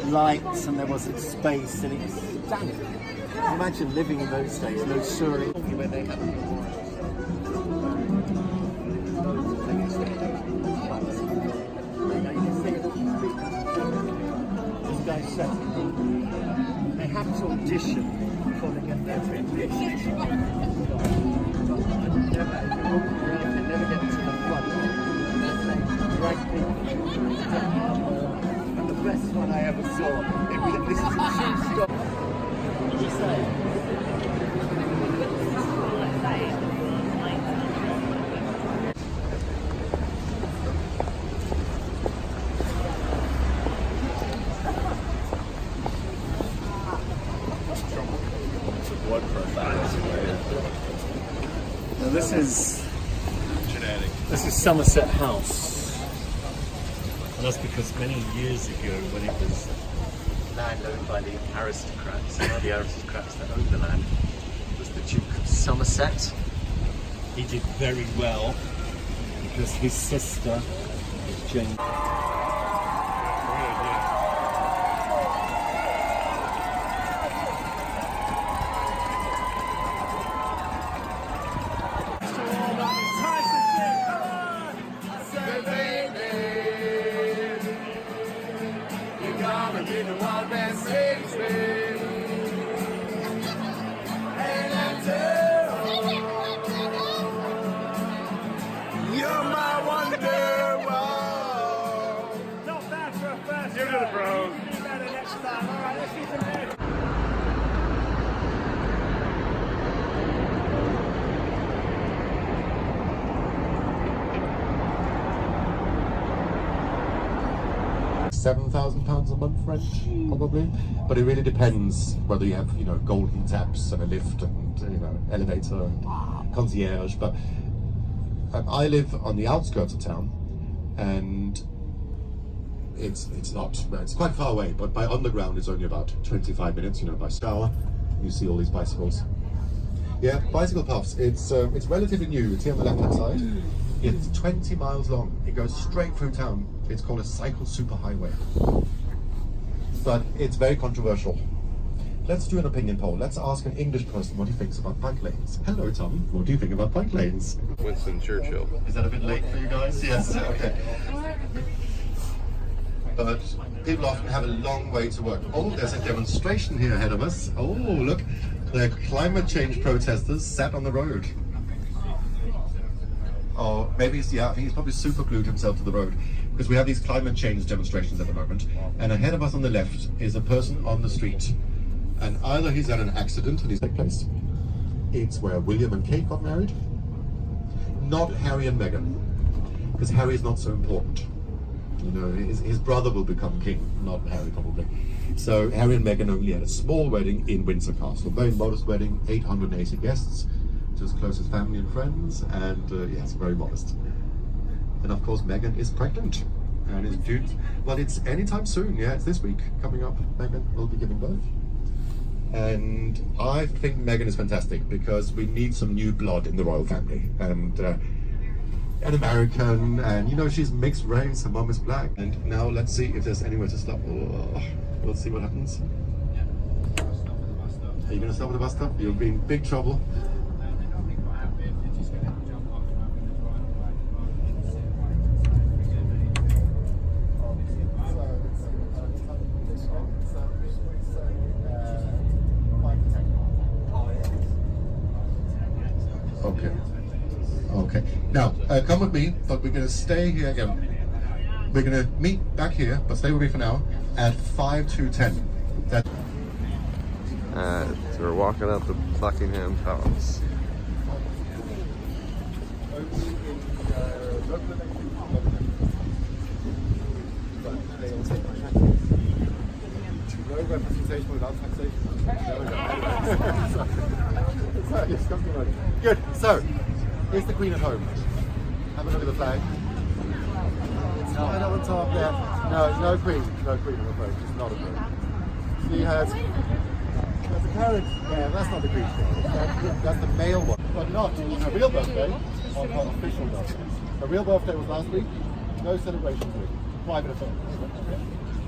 lights and there wasn't space and it was stunning. Imagine living in those days, no surely where they have this guy said they have to audition before they get their rendition. They never get to the front. Right people. And the best one I ever saw, this is a true story. What did you say? Now this is Somerset House, and that's because many years ago, when it was land owned by the aristocrats, and the aristocrats that owned the land was the Duke of Somerset. He did very well because his sister was Jane. Give it to the bros. 7,000 pounds a month rent, probably. But it really depends whether you have, golden taps and a lift and, elevator and concierge. But I live on the outskirts of town, and it's quite far away, but by underground it's only about 25 minutes, by Stour. You see all these bicycles. Yeah, bicycle paths. It's relatively new. It's here on the left-hand side. It's 20 miles long. It goes straight through town. It's called a cycle superhighway. But it's very controversial. Let's do an opinion poll. Let's ask an English person what he thinks about bike lanes. Hello, Tom. What do you think about bike lanes? Winston Churchill. Is that a bit late for you guys? Yes. Okay. But people often have a long way to work. Oh, there's a demonstration here ahead of us. Oh, look. They're climate change protesters sat on the road. Oh, maybe I think he's probably super glued himself to the road, because we have these climate change demonstrations at the moment, and ahead of us on the left is a person on the street, and either he's had an accident and he's taken place. It's where William and Kate got married, not Harry and Meghan, because Harry is not so important. His brother will become king, not Harry probably. So Harry and Meghan only had a small wedding in Windsor Castle, very modest wedding, 880 guests. Just closest family and friends, and yes, very modest. And of course, Meghan is pregnant, and is due. Well, it's anytime soon. Yeah, it's this week coming up. Meghan will be giving birth, and I think Meghan is fantastic because we need some new blood in the royal family, and an American, and she's mixed race. Her mum is black, and now let's see if there's anywhere to stop. Oh, we'll see what happens. Are you going to stop at the bus stop? You'll be in big trouble. Okay. Now, come with me, but we're going to stay here again. We're going to meet back here, but stay with me for now, at 5 to 10. So we're walking up to Buckingham Palace. No representation without taxation. Good. So, is the Queen at home? Have a look at the flag. It's right on the top there. No Queen. No Queen, I'm afraid. She's not a Queen. She has... There's a carriage. Yeah, that's not the Queen. That's the male one. But not her real birthday, or her official birthday. Her real birthday was last week. No celebrations week. Private affair.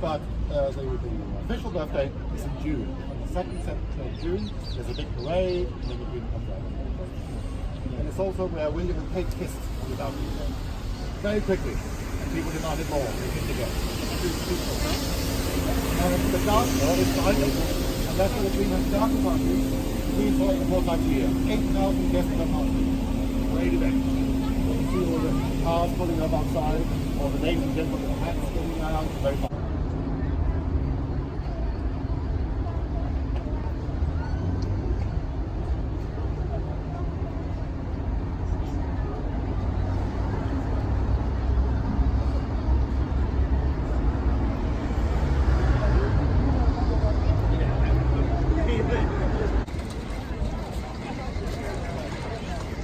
but the official birthday is in June. On the 2nd of June, there's a big parade, and then the Queen comes out. And it's also where William and Kate kissed on the balcony. Very quickly, and people demanded more. They did again. The gardener is silent, and that's where the Queen has garden parties. The Queen's holding a fortnight a year. 8,000 guests per party. Great event. You see all the cars pulling up outside, all the ladies and gentlemen with hats spinning around. Very fun.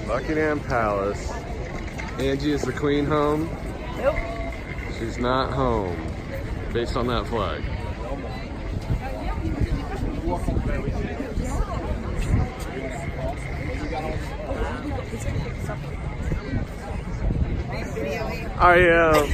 Buckingham Palace. Angie, is the Queen home? Nope. She's not home, based on that flag. I am.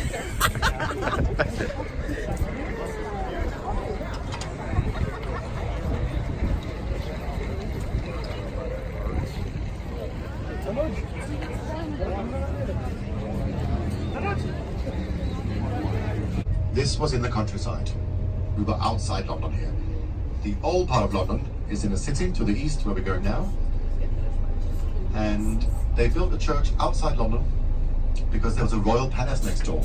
This was in the countryside. We were outside London here. The old part of London is in a city to the east where we're going now. And they built a church outside London because there was a royal palace next door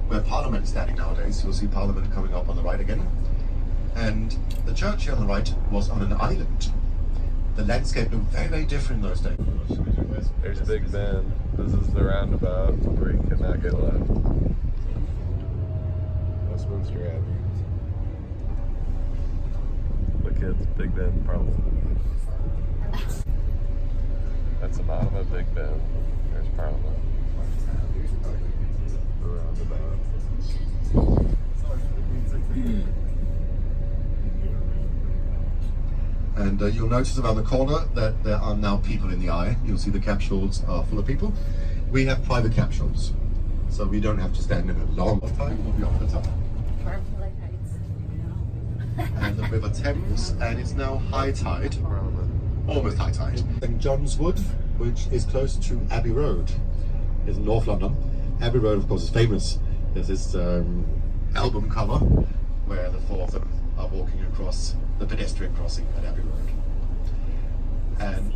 where Parliament is standing nowadays. You'll see Parliament coming up on the right again. And the church here on the right was on an island. The landscape looked very, very different in those days. There's Big Ben. This is the roundabout where you cannot get left. Westminster Abbey. Look at Big Ben Parliament. That's the bottom of Big Ben. There's Parliament. The roundabout. And you'll notice around the corner that there are now people in the eye. You'll see the capsules are full of people. We have private capsules, so we don't have to stand in a long time. We'll be off the top. And the River Thames, and it's now high tide, almost high tide. St John's Wood, which is close to Abbey Road, is in North London. Abbey Road, of course, is famous. There's this album cover where the four of them are walking across the pedestrian crossing at Abbey Road. And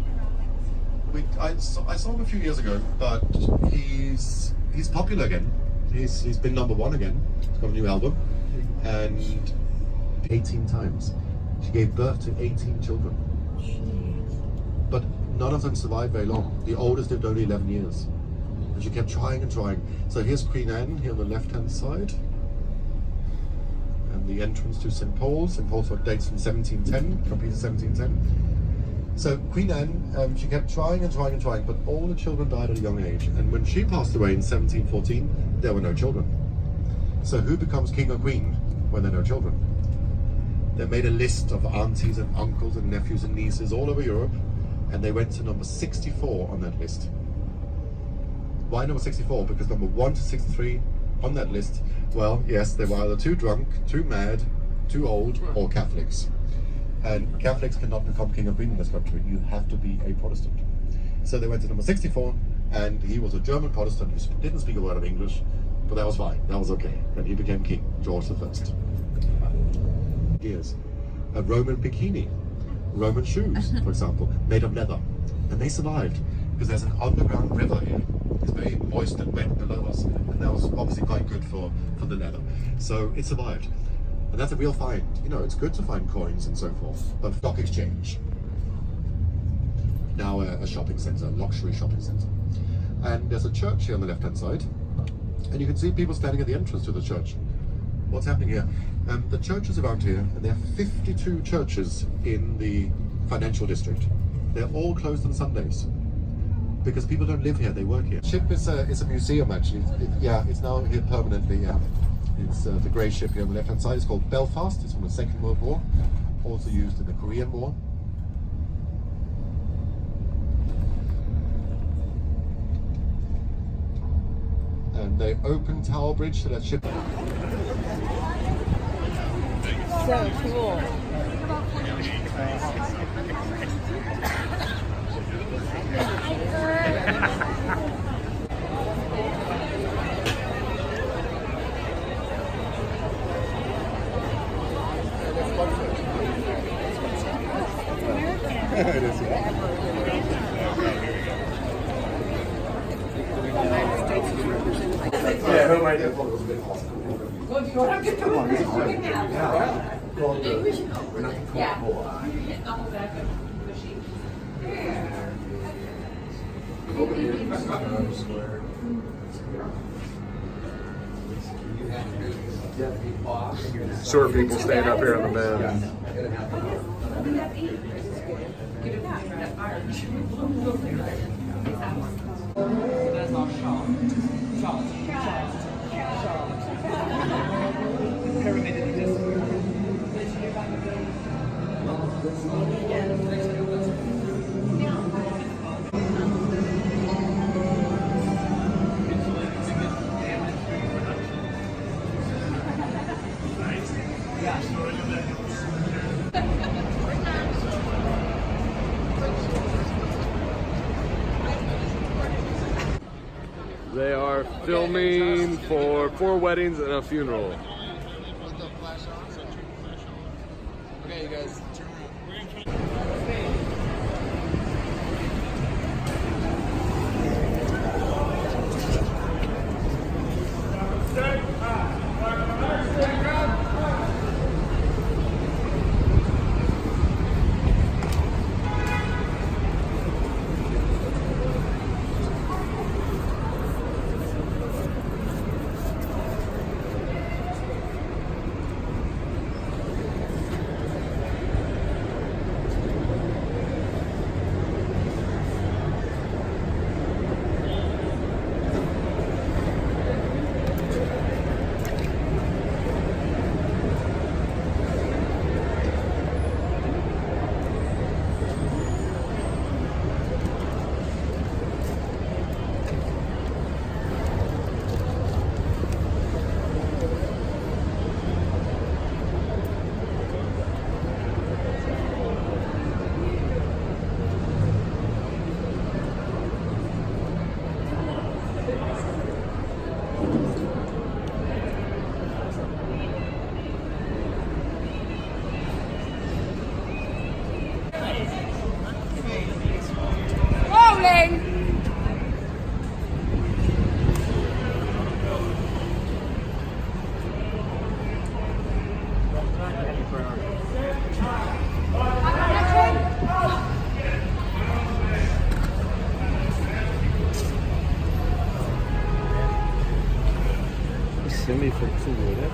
I saw him a few years ago, but he's popular again. He's been #1 again. He's got a new album, and 18 times. She gave birth to 18 children. But none of them survived very long. The oldest lived only 11 years. And she kept trying and trying. So here's Queen Anne here on the left-hand side. And the entrance to St. Paul's. St. Paul's dates from 1710, completed 1710. So Queen Anne, she kept trying and trying and trying, but all the children died at a young age. And when she passed away in 1714, there were no children. So who becomes king or queen when there are no children? They made a list of aunties and uncles and nephews and nieces all over Europe, and they went to number 64 on that list. Why number 64? Because number 1 to 63 on that list, well, yes, they were either too drunk, too mad, too old, or Catholics. And Catholics cannot become king or queen in this country. You have to be a Protestant. So they went to number 64, and he was a German Protestant who didn't speak a word of English, but that was fine. That was okay. And he became king, George I. Years. A Roman bikini, Roman shoes, for example, made of leather. And they survived because there's an underground river here. It's very moist and wet below us, and that was obviously quite good for the leather. So it survived. And that's a real find. You know, it's good to find coins and so forth. But stock exchange. Now a shopping centre, a luxury shopping centre. And there's a church here on the left-hand side. And you can see people standing at the entrance to the church. What's happening here? The churches around here, and there are 52 churches in the financial district. They're all closed on Sundays because people don't live here; they work here. Ship is a museum actually. It's now here permanently. Yeah, it's the grey ship here on the left-hand side. It's called Belfast. It's from the Second World War, also used in the Korean War. And they opened Tower Bridge to that ship. So cool. Short people stand up here on the bend. They are filming for 4 weddings and a funeral. Okay, you guys. Semi-funktioniert.